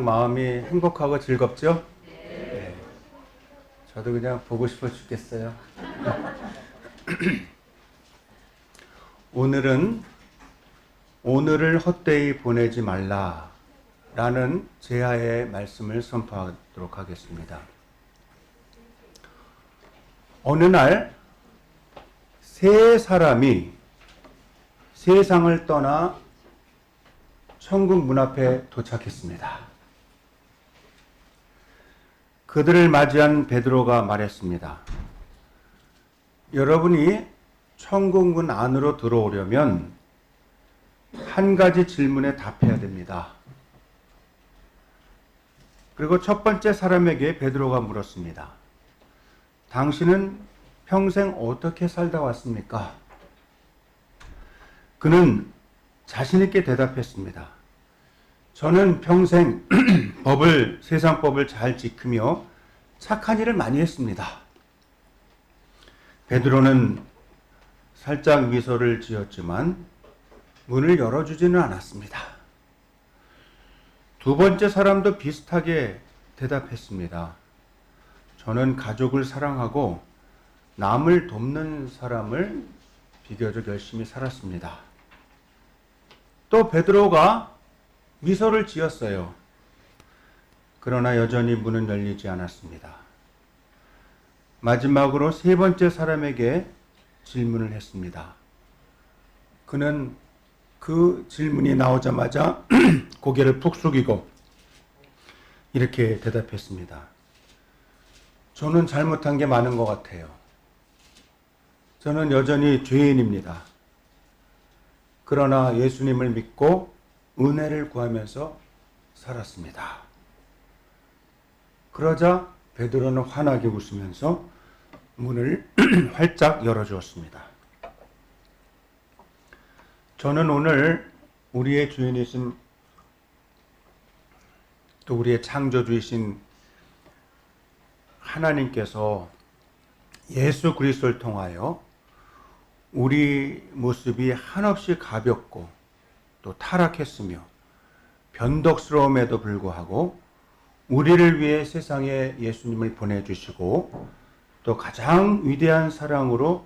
그냥 마음이 행복하고 즐겁죠? 네. 저도 그냥 보고 싶어 죽겠어요. 오늘을 헛되이 보내지 말라라는 제하의 말씀을 선포하도록 하겠습니다. 어느 날 세 사람이 세상을 떠나 천국 문 앞에 도착했습니다. 그들을 맞이한 베드로가 말했습니다. 여러분이 천국 문 안으로 들어오려면 한 가지 질문에 답해야 됩니다. 그리고 첫 번째 사람에게 베드로가 물었습니다. 당신은 평생 어떻게 살다 왔습니까? 그는 자신 있게 대답했습니다. 저는 평생 세상 법을 잘 지키며 착한 일을 많이 했습니다. 베드로는 살짝 미소를 지었지만 문을 열어주지는 않았습니다. 두 번째 사람도 비슷하게 대답했습니다. 저는 가족을 사랑하고 남을 돕는 사람을 비교적 열심히 살았습니다. 또 베드로가 미소를 지었어요. 그러나 여전히 문은 열리지 않았습니다. 마지막으로 세 번째 사람에게 질문을 했습니다. 그는 그 질문이 나오자마자 고개를 푹 숙이고 이렇게 대답했습니다. 저는 잘못한 게 많은 것 같아요. 저는 여전히 죄인입니다. 그러나 예수님을 믿고 은혜를 구하면서 살았습니다. 그러자 베드로는 환하게 웃으면서 문을 활짝 열어주었습니다. 저는 오늘 우리의 주인이신 또 우리의 창조주이신 하나님께서 예수 그리스도를 통하여 우리 모습이 한없이 가볍고 또 타락했으며 변덕스러움에도 불구하고 우리를 위해 세상에 예수님을 보내주시고 또 가장 위대한 사랑으로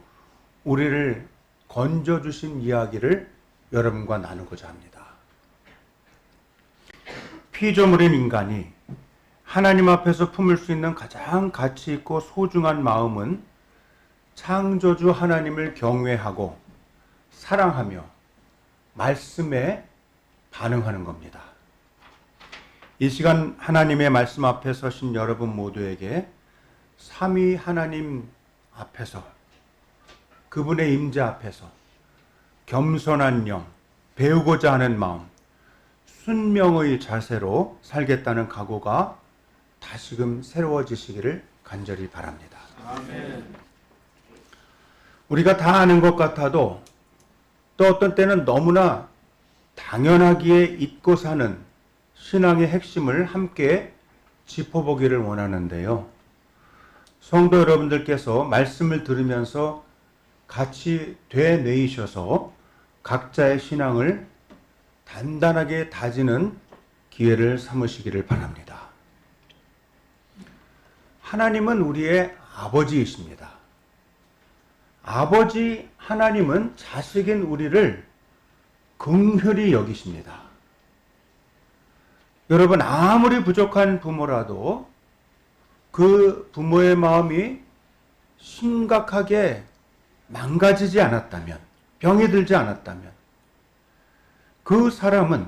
우리를 건져주신 이야기를 여러분과 나누고자 합니다. 피조물인 인간이 하나님 앞에서 품을 수 있는 가장 가치 있고 소중한 마음은 창조주 하나님을 경외하고 사랑하며 말씀에 반응하는 겁니다. 이 시간 하나님의 말씀 앞에 서신 여러분 모두에게 삼위 하나님 앞에서 그분의 임재 앞에서 겸손한 영, 배우고자 하는 마음, 순명의 자세로 살겠다는 각오가 다시금 새로워지시기를 간절히 바랍니다. 아멘. 우리가 다 아는 것 같아도 또 어떤 때는 너무나 당연하기에 잊고 사는 신앙의 핵심을 함께 짚어보기를 원하는데요. 성도 여러분들께서 말씀을 들으면서 같이 되뇌이셔서 각자의 신앙을 단단하게 다지는 기회를 삼으시기를 바랍니다. 하나님은 우리의 아버지이십니다. 아버지 하나님은 자식인 우리를 긍휼히 여기십니다. 여러분, 아무리 부족한 부모라도 그 부모의 마음이 심각하게 망가지지 않았다면, 병이 들지 않았다면 그 사람은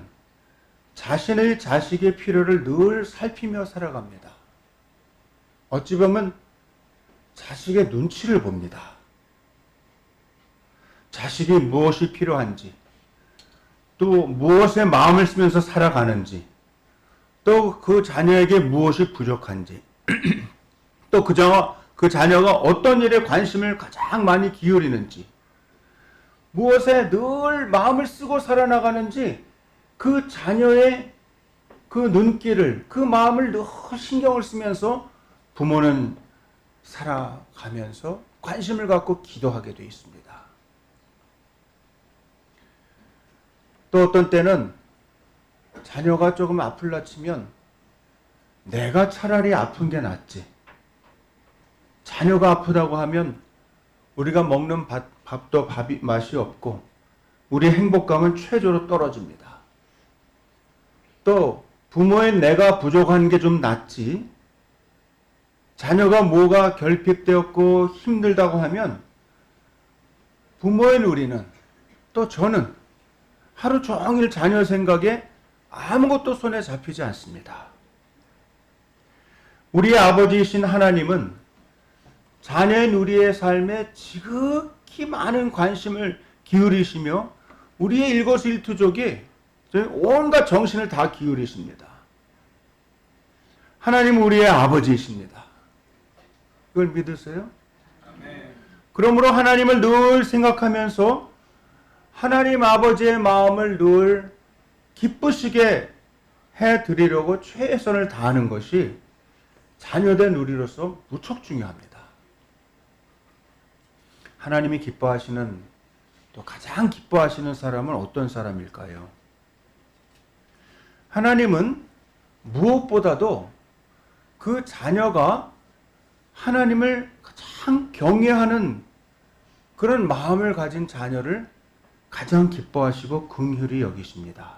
자신의 자식의 필요를 늘 살피며 살아갑니다. 어찌 보면 자식의 눈치를 봅니다. 자식이 무엇이 필요한지, 또 무엇에 마음을 쓰면서 살아가는지, 또 그 자녀에게 무엇이 부족한지, 또 그 자녀가 어떤 일에 관심을 가장 많이 기울이는지, 무엇에 늘 마음을 쓰고 살아나가는지 그 자녀의 그 눈길을, 그 마음을 늘 신경을 쓰면서 부모는 살아가면서 관심을 갖고 기도하게 되어 있습니다. 또 어떤 때는 자녀가 조금 아플라 치면 내가 차라리 아픈 게 낫지. 자녀가 아프다고 하면 우리가 먹는 밥도 밥이 맛이 없고 우리의 행복감은 최저로 떨어집니다. 또 부모인 내가 부족한 게 좀 낫지. 자녀가 뭐가 결핍되었고 힘들다고 하면 부모인 우리는, 또 저는 하루 종일 자녀 생각에 아무것도 손에 잡히지 않습니다. 우리의 아버지이신 하나님은 자녀인 우리의 삶에 지극히 많은 관심을 기울이시며 우리의 일거수일투족에 온갖 정신을 다 기울이십니다. 하나님은 우리의 아버지이십니다. 그걸 믿으세요? 그러므로 하나님을 늘 생각하면서 하나님 아버지의 마음을 늘 기쁘시게 해드리려고 최선을 다하는 것이 자녀된 우리로서 무척 중요합니다. 하나님이 기뻐하시는, 또 가장 기뻐하시는 사람은 어떤 사람일까요? 하나님은 무엇보다도 그 자녀가 하나님을 가장 경외하는 그런 마음을 가진 자녀를 가장 기뻐하시고 긍휼히 여기십니다.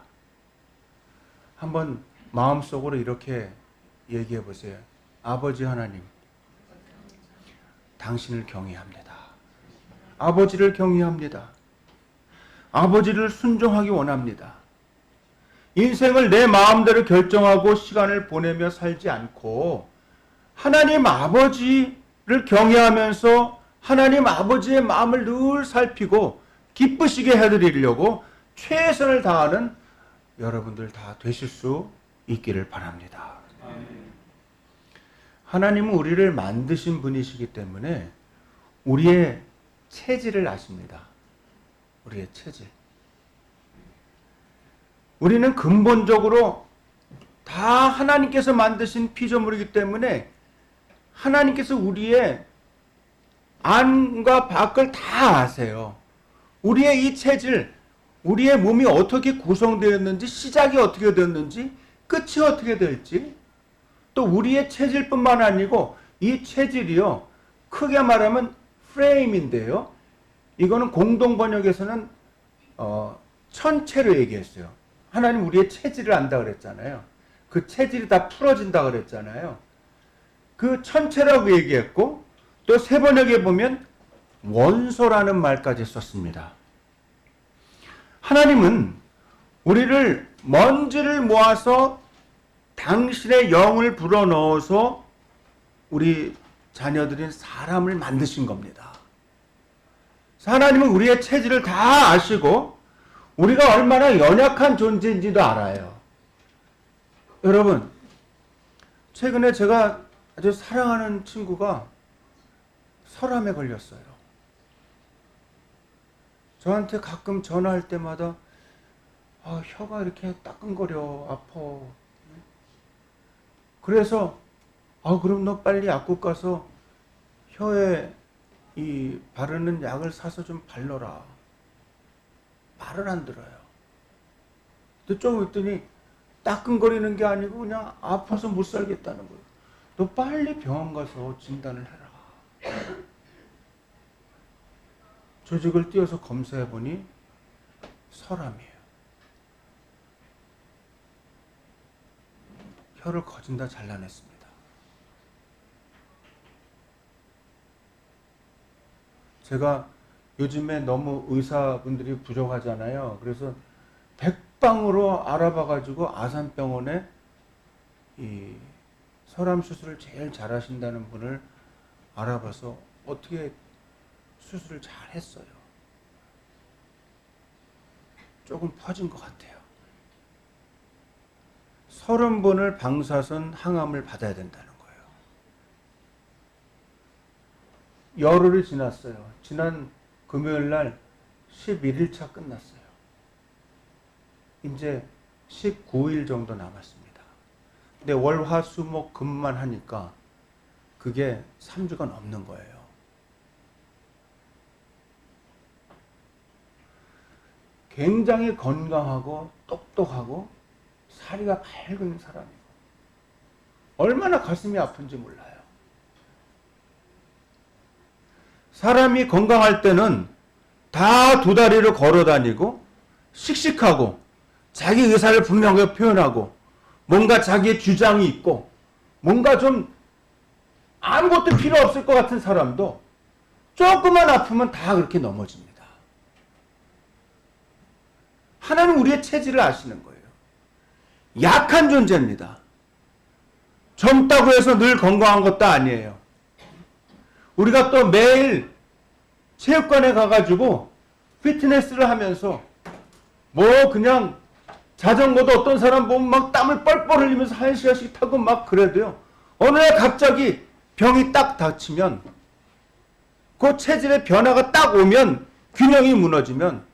한번 마음속으로 이렇게 얘기해 보세요. 아버지 하나님, 당신을 경외합니다. 아버지를 경외합니다. 아버지를 순종하기 원합니다. 인생을 내 마음대로 결정하고 시간을 보내며 살지 않고 하나님 아버지를 경외하면서 하나님 아버지의 마음을 늘 살피고 기쁘시게 해드리려고 최선을 다하는 여러분들 다 되실 수 있기를 바랍니다. 하나님은 우리를 만드신 분이시기 때문에 우리의 체질을 아십니다. 우리의 체질. 우리는 근본적으로 다 하나님께서 만드신 피조물이기 때문에 하나님께서 우리의 안과 밖을 다 아세요. 우리의 이 체질, 우리의 몸이 어떻게 구성되었는지, 시작이 어떻게 되었는지, 끝이 어떻게 될지, 또 우리의 체질뿐만 아니고 이 체질이요, 크게 말하면 프레임인데요. 이거는 공동 번역에서는 천체로 얘기했어요. 하나님 우리의 체질을 안다 그랬잖아요. 그 체질이 다 풀어진다 그랬잖아요. 그 천체라고 얘기했고, 또 새 번역에 보면 원소라는 말까지 썼습니다. 하나님은 우리를 먼지를 모아서 당신의 영을 불어넣어서 우리 자녀들인 사람을 만드신 겁니다. 하나님은 우리의 체질을 다 아시고 우리가 얼마나 연약한 존재인지도 알아요. 여러분, 최근에 제가 아주 사랑하는 친구가 설암에 걸렸어요. 저한테 가끔 전화할 때마다 혀가 이렇게 따끔거려, 아파. 그래서 그럼 너 빨리 약국 가서 혀에 이 바르는 약을 사서 좀 발라라. 말을 안 들어요. 근데 좀 있더니 따끔거리는 게 아니고 그냥 아파서 못 살겠다는 거예요. 너 빨리 병원 가서 진단을 해라. 조직을 띄워서 검사해보니 설암이에요. 혀를 거진 다 잘라냈습니다. 제가 요즘에 너무 의사분들이 부족하잖아요. 그래서 백방으로 알아봐가지고 아산병원에 이 설암 수술을 제일 잘하신다는 분을 알아봐서 어떻게 수술을 잘 했어요. 조금 퍼진 것 같아요. 30번을 방사선 항암을 받아야 된다는 거예요. 열흘이 지났어요. 지난 금요일 날 11일차 끝났어요. 이제 19일 정도 남았습니다. 근데 월, 화, 수, 목, 금만 하니까 그게 3주가 넘는 거예요. 굉장히 건강하고 똑똑하고 사리가 밝은 사람이고 얼마나 가슴이 아픈지 몰라요. 사람이 건강할 때는 다 두 다리를 걸어 다니고 씩씩하고 자기 의사를 분명하게 표현하고 뭔가 자기의 주장이 있고 뭔가 좀 아무것도 필요 없을 것 같은 사람도 조금만 아프면 다 그렇게 넘어집니다. 하나님 우리의 체질을 아시는 거예요. 약한 존재입니다. 젊다고 해서 늘 건강한 것도 아니에요. 우리가 또 매일 체육관에 가가지고 피트니스를 하면서 뭐 그냥 자전거도 어떤 사람 보면 막 땀을 뻘뻘 흘리면서 1시간씩 타고 막 그래도요. 어느 날 갑자기 병이 딱 닥치면 그 체질의 변화가 딱 오면 균형이 무너지면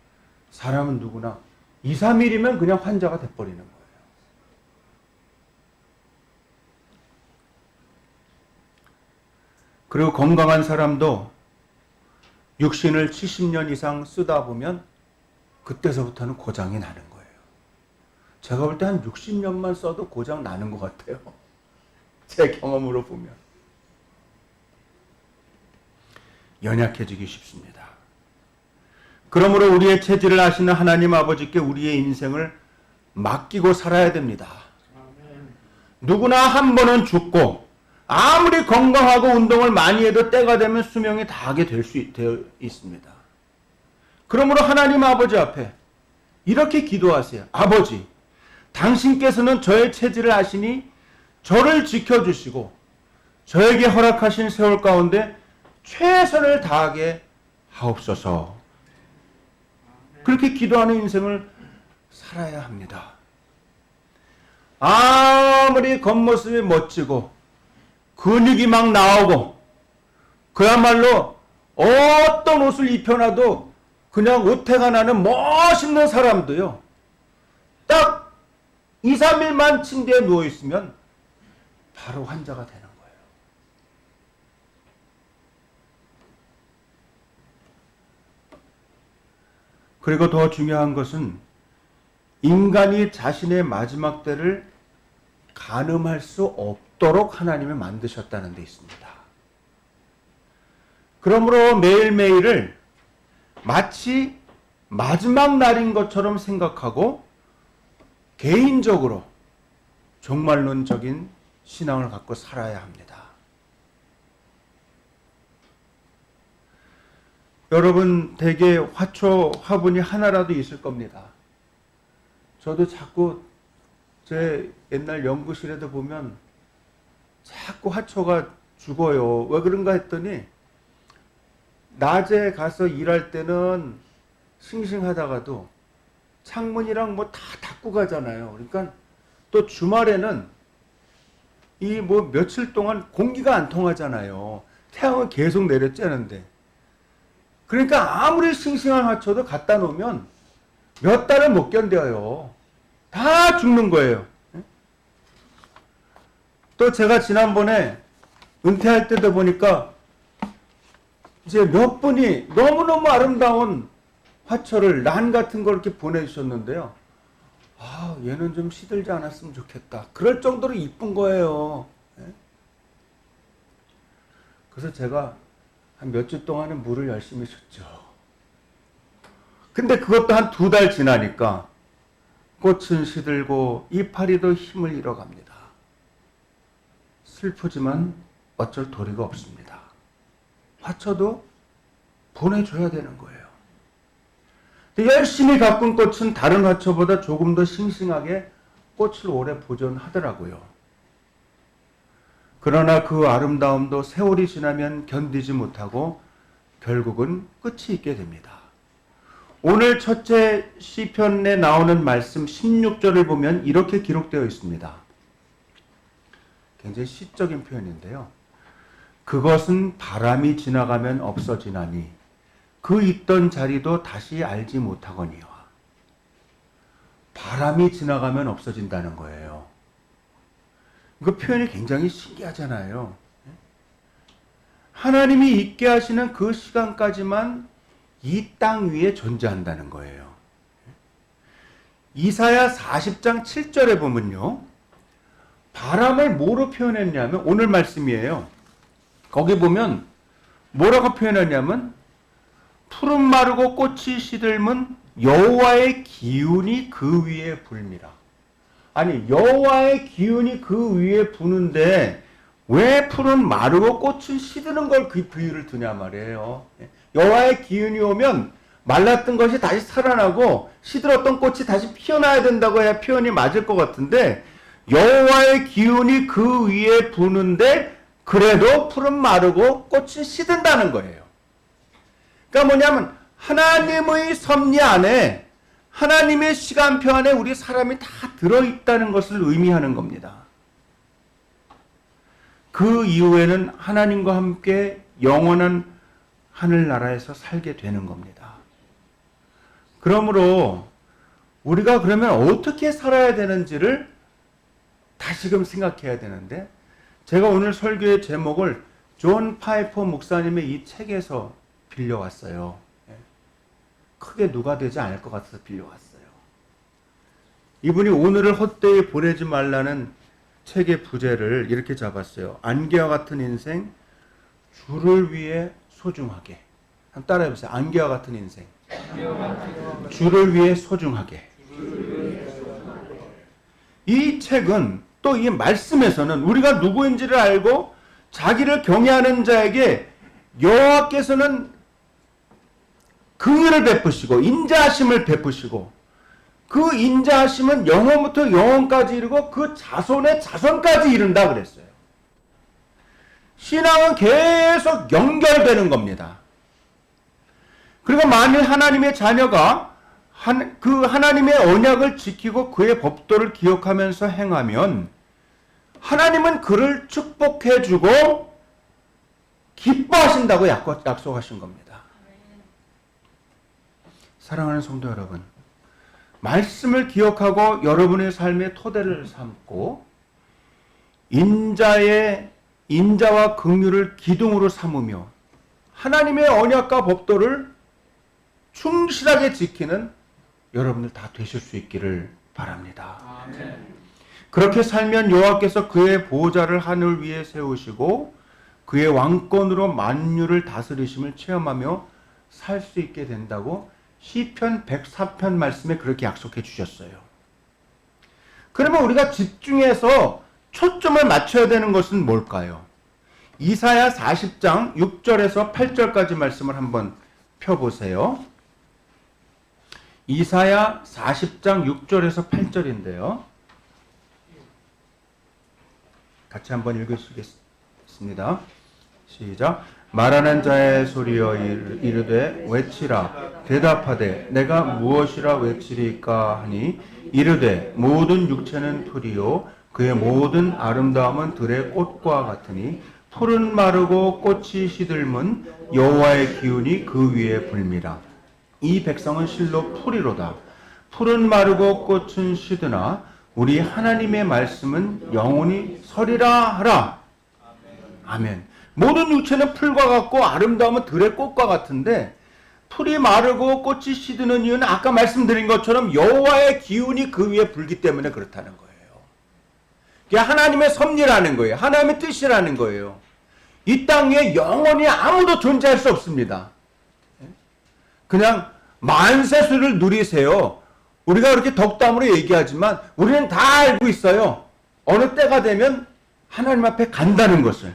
사람은 누구나 2, 3일이면 그냥 환자가 돼버리는 거예요. 그리고 건강한 사람도 육신을 70년 이상 쓰다 보면 그때서부터는 고장이 나는 거예요. 제가 볼 때 한 60년만 써도 고장 나는 것 같아요. 제 경험으로 보면. 연약해지기 쉽습니다. 그러므로 우리의 체질을 아시는 하나님 아버지께 우리의 인생을 맡기고 살아야 됩니다. 누구나 한 번은 죽고 아무리 건강하고 운동을 많이 해도 때가 되면 수명이 다하게 되어 있습니다. 그러므로 하나님 아버지 앞에 이렇게 기도하세요. 아버지, 당신께서는 저의 체질을 아시니 저를 지켜주시고 저에게 허락하신 세월 가운데 최선을 다하게 하옵소서. 그렇게 기도하는 인생을 살아야 합니다. 아무리 겉모습이 멋지고 근육이 막 나오고 그야말로 어떤 옷을 입혀놔도 그냥 오태가 나는 멋있는 사람도요. 딱 2, 3일만 침대에 누워있으면 바로 환자가 되는 거예요. 그리고 더 중요한 것은 인간이 자신의 마지막 때를 가늠할 수 없도록 하나님이 만드셨다는 데 있습니다. 그러므로 매일매일을 마치 마지막 날인 것처럼 생각하고 개인적으로 종말론적인 신앙을 갖고 살아야 합니다. 여러분 대개 화초 화분이 하나라도 있을 겁니다. 저도 자꾸 제 옛날 연구실에도 보면 자꾸 화초가 죽어요. 왜 그런가 했더니 낮에 가서 일할 때는 싱싱하다가도 창문이랑 뭐 다 닫고 가잖아요. 그러니까 또 주말에는 이 뭐 며칠 동안 공기가 안 통하잖아요. 태양은 계속 내려쬐는데. 그러니까 아무리 싱싱한 화초도 갖다 놓으면 몇 달을 못 견뎌요. 다 죽는 거예요. 또 제가 지난번에 은퇴할 때도 보니까 이제 몇 분이 너무너무 아름다운 화초를 란 같은 걸 이렇게 보내주셨는데요. 아, 얘는 좀 시들지 않았으면 좋겠다. 그럴 정도로 이쁜 거예요. 그래서 제가 한 몇 주 동안은 물을 열심히 줬죠. 근데 그것도 한 2달 지나니까 꽃은 시들고 이파리도 힘을 잃어갑니다. 슬프지만 어쩔 도리가 없습니다. 화초도 보내줘야 되는 거예요. 열심히 가꾼 꽃은 다른 화초보다 조금 더 싱싱하게 꽃을 오래 보존하더라고요. 그러나 그 아름다움도 세월이 지나면 견디지 못하고 결국은 끝이 있게 됩니다. 오늘 첫째 시편에 나오는 말씀 16절을 보면 이렇게 기록되어 있습니다. 굉장히 시적인 표현인데요. 그것은 바람이 지나가면 없어지나니 그 있던 자리도 다시 알지 못하거니와. 바람이 지나가면 없어진다는 거예요. 그 표현이 굉장히 신기하잖아요. 하나님이 있게 하시는 그 시간까지만 이 땅 위에 존재한다는 거예요. 이사야 40장 7절에 보면요. 바람을 뭐로 표현했냐면 오늘 말씀이에요. 거기 보면 뭐라고 표현하냐면 푸른 마르고 꽃이 시들면 여호와의 기운이 그 위에 불미라. 아니 여호와의 기운이 그 위에 부는데 왜 푸른 마르고 꽃은 시드는 걸 그 비유를 드냐 말이에요. 여호와의 기운이 오면 말랐던 것이 다시 살아나고 시들었던 꽃이 다시 피어나야 된다고 해야 표현이 맞을 것 같은데 여호와의 기운이 그 위에 부는데 그래도 푸른 마르고 꽃이 시든다는 거예요. 그러니까 뭐냐면 하나님의 섭리 안에 하나님의 시간표 안에 우리 사람이 다 들어있다는 것을 의미하는 겁니다. 그 이후에는 하나님과 함께 영원한 하늘나라에서 살게 되는 겁니다. 그러므로 우리가 그러면 어떻게 살아야 되는지를 다시금 생각해야 되는데 제가 오늘 설교의 제목을 존 파이퍼 목사님의 이 책에서 빌려왔어요. 크게 누가 되지 않을 것 같아서 빌려왔어요. 이분이 오늘을 헛되이 보내지 말라는 책의 부제를 이렇게 잡았어요. 안개와 같은 인생, 주를 위해 소중하게. 한번 따라해보세요. 안개와 같은 인생, 주를 위해 소중하게. 이 책은 또 이 말씀에서는 우리가 누구인지를 알고 자기를 경외하는 자에게 여호와께서는 긍휼을 베푸시고 인자하심을 베푸시고 그 인자하심은 영원부터 영원까지 이르고 그 자손의 자손까지 이른다 그랬어요. 신앙은 계속 연결되는 겁니다. 그리고 만일 하나님의 자녀가 그 하나님의 언약을 지키고 그의 법도를 기억하면서 행하면 하나님은 그를 축복해주고 기뻐하신다고 약속하신 겁니다. 사랑하는 성도 여러분, 말씀을 기억하고 여러분의 삶의 토대를 삼고 인자와 긍휼을 기둥으로 삼으며 하나님의 언약과 법도를 충실하게 지키는 여러분들 다 되실 수 있기를 바랍니다. 아멘. 그렇게 살면 여호와께서 그의 보호자를 하늘 위에 세우시고 그의 왕권으로 만유를 다스리심을 체험하며 살 수 있게 된다고 시편 104편 말씀에 그렇게 약속해 주셨어요. 그러면 우리가 집중해서 초점을 맞춰야 되는 것은 뭘까요? 이사야 40장 6절에서 8절까지 말씀을 한번 펴보세요. 이사야 40장 6절에서 8절인데요. 같이 한번 읽으시겠습니다. 시작. 말하는 자의 소리여 이르되 외치라. 대답하되 내가 무엇이라 외치리까 하니 이르되 모든 육체는 풀이요 그의 모든 아름다움은 들의 꽃과 같으니 풀은 마르고 꽃이 시들면 여호와의 기운이 그 위에 불미라. 이 백성은 실로 풀이로다. 풀은 마르고 꽃은 시드나 우리 하나님의 말씀은 영원히 서리라 하라. 아멘. 모든 육체는 풀과 같고 아름다움은 들의 꽃과 같은데 풀이 마르고 꽃이 시드는 이유는 아까 말씀드린 것처럼 여호와의 기운이 그 위에 불기 때문에 그렇다는 거예요. 그게 하나님의 섭리라는 거예요. 하나님의 뜻이라는 거예요. 이 땅에 영원히 아무도 존재할 수 없습니다. 그냥 만세수를 누리세요. 우리가 그렇게 덕담으로 얘기하지만 우리는 다 알고 있어요. 어느 때가 되면 하나님 앞에 간다는 것을.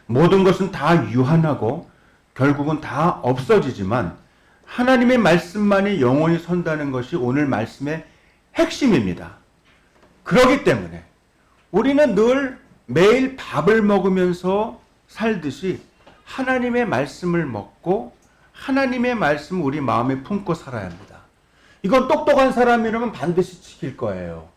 모든 것은 다 유한하고 결국은 다 없어지지만 하나님의 말씀만이 영원히 선다는 것이 오늘 말씀의 핵심입니다. 그렇기 때문에 우리는 늘 매일 밥을 먹으면서 살듯이 하나님의 말씀을 먹고 하나님의 말씀을 우리 마음에 품고 살아야 합니다. 이건 똑똑한 사람이라면 반드시 지킬 거예요.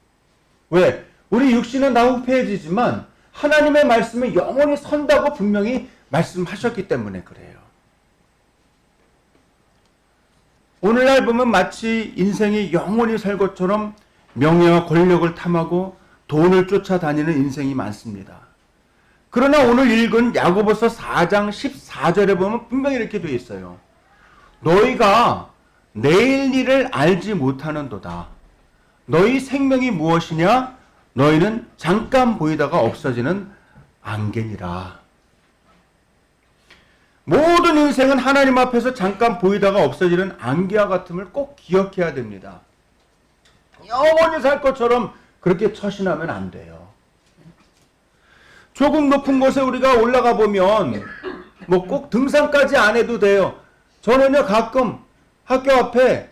왜? 우리 육신은 다 후패해지지만 하나님의 말씀은 영원히 선다고 분명히 말씀하셨기 때문에 그래요. 오늘날 보면 마치 인생이 영원히 살 것처럼 명예와 권력을 탐하고 돈을 쫓아다니는 인생이 많습니다. 그러나 오늘 읽은 야고보서 4장 14절에 보면 분명히 이렇게 되어 있어요. 너희가 내일 일을 알지 못하는도다. 너희 생명이 무엇이냐? 너희는 잠깐 보이다가 없어지는 안개니라. 모든 인생은 하나님 앞에서 잠깐 보이다가 없어지는 안개와 같음을 꼭 기억해야 됩니다. 영원히 살 것처럼 그렇게 처신하면 안 돼요. 조금 높은 곳에 우리가 올라가 보면 뭐 꼭 등산까지 안 해도 돼요. 저는요 가끔 학교 앞에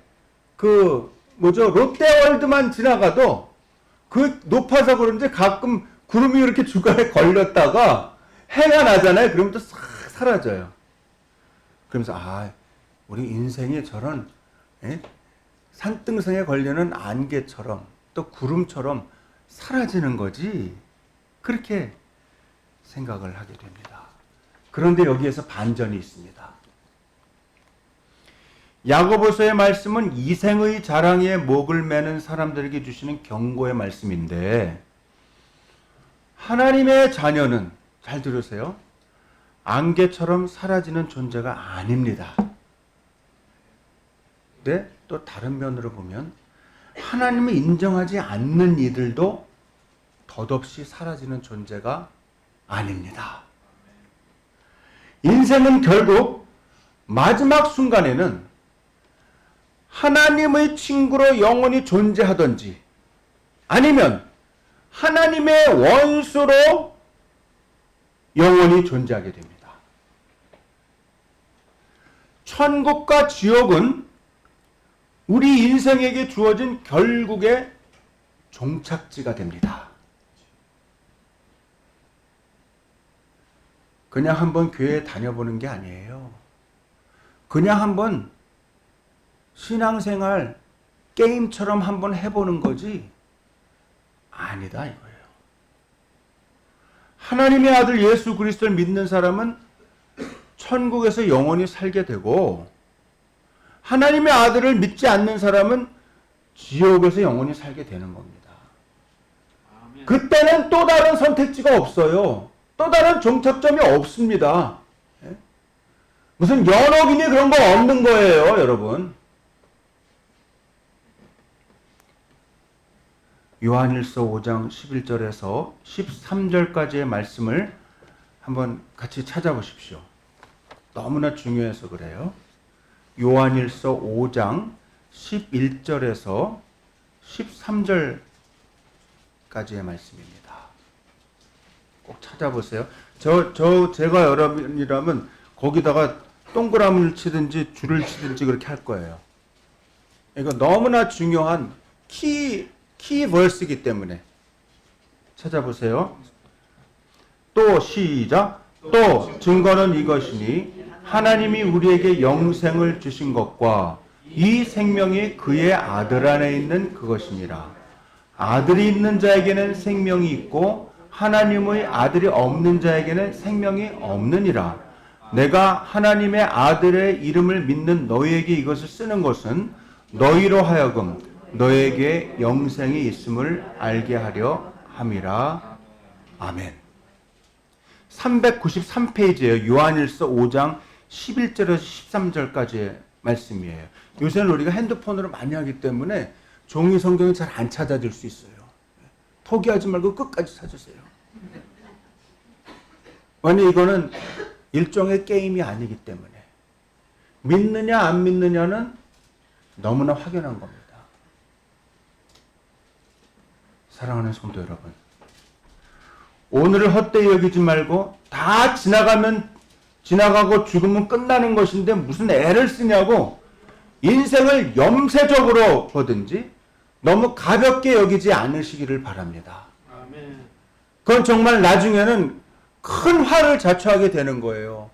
롯데월드만 지나가도 그 높아서 그런지 가끔 구름이 이렇게 중간에 걸렸다가 해가 나잖아요. 그러면 또 싹 사라져요. 그러면서 우리 인생이 저런 산등성에 걸리는 안개처럼 또 구름처럼 사라지는 거지. 그렇게 생각을 하게 됩니다. 그런데 여기에서 반전이 있습니다. 야고보서의 말씀은 이생의 자랑에 목을 매는 사람들에게 주시는 경고의 말씀인데, 하나님의 자녀는, 잘 들으세요, 안개처럼 사라지는 존재가 아닙니다. 근데 또 다른 면으로 보면 하나님을 인정하지 않는 이들도 덧없이 사라지는 존재가 아닙니다. 인생은 결국 마지막 순간에는 하나님의 친구로 영원히 존재하든지 아니면 하나님의 원수로 영원히 존재하게 됩니다. 천국과 지옥은 우리 인생에게 주어진 결국의 종착지가 됩니다. 그냥 한번 교회에 다녀보는 게 아니에요. 그냥 한번 신앙생활 게임처럼 한번 해보는 거지 아니다 이거예요. 하나님의 아들 예수 그리스도를 믿는 사람은 천국에서 영원히 살게 되고, 하나님의 아들을 믿지 않는 사람은 지옥에서 영원히 살게 되는 겁니다. 그때는 또 다른 선택지가 없어요. 또 다른 종착점이 없습니다. 무슨 연옥이니 그런 거 없는 거예요, 여러분. 요한일서 5장 11절에서 13절까지의 말씀을 한번 같이 찾아보십시오. 너무나 중요해서 그래요. 요한일서 5장 11절에서 13절까지의 말씀입니다. 꼭 찾아보세요. 제가 여러분이라면 거기다가 동그라미를 치든지 줄을 치든지 그렇게 할 거예요. 이거 너무나 중요한 키 버스이기 때문에 찾아보세요. 또 시작. 또 증거는 이것이니 하나님이 우리에게 영생을 주신 것과 이 생명이 그의 아들 안에 있는 그것이니라. 아들이 있는 자에게는 생명이 있고 하나님의 아들이 없는 자에게는 생명이 없느니라. 내가 하나님의 아들의 이름을 믿는 너희에게 이것을 쓰는 것은 너희로 하여금 너에게 영생이 있음을 알게 하려 함이라. 아멘. 393페이지예요. 요한일서 5장 11절에서 13절까지의 말씀이에요. 요새는 우리가 핸드폰으로 많이 하기 때문에 종이 성경이 잘 안 찾아질 수 있어요. 포기하지 말고 끝까지 찾으세요. 왜냐하면 이거는 일종의 게임이 아니기 때문에 믿느냐 안 믿느냐는 너무나 확연한 겁니다. 사랑하는 성도 여러분, 오늘을 헛되이 여기지 말고 다 지나가고 죽으면 끝나는 것인데 무슨 애를 쓰냐고 인생을 염세적으로 보든지 너무 가볍게 여기지 않으시기를 바랍니다. 아멘. 그건 정말 나중에는 큰 화를 자초하게 되는 거예요.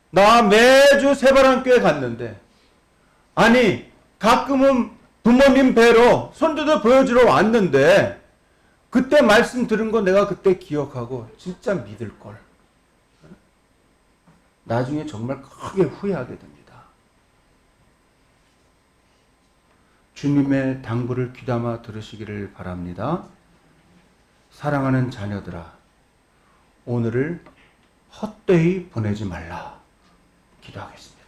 나 매주 새바람교회 갔는데, 아니 가끔은 부모님 뵈러 손주도 보여주러 왔는데 그때 말씀 들은 거 내가 그때 기억하고 진짜 믿을 걸. 나중에 정말 크게 후회하게 됩니다. 주님의 당부를 귀담아 들으시기를 바랍니다. 사랑하는 자녀들아, 오늘을 헛되이 보내지 말라. 기도하겠습니다.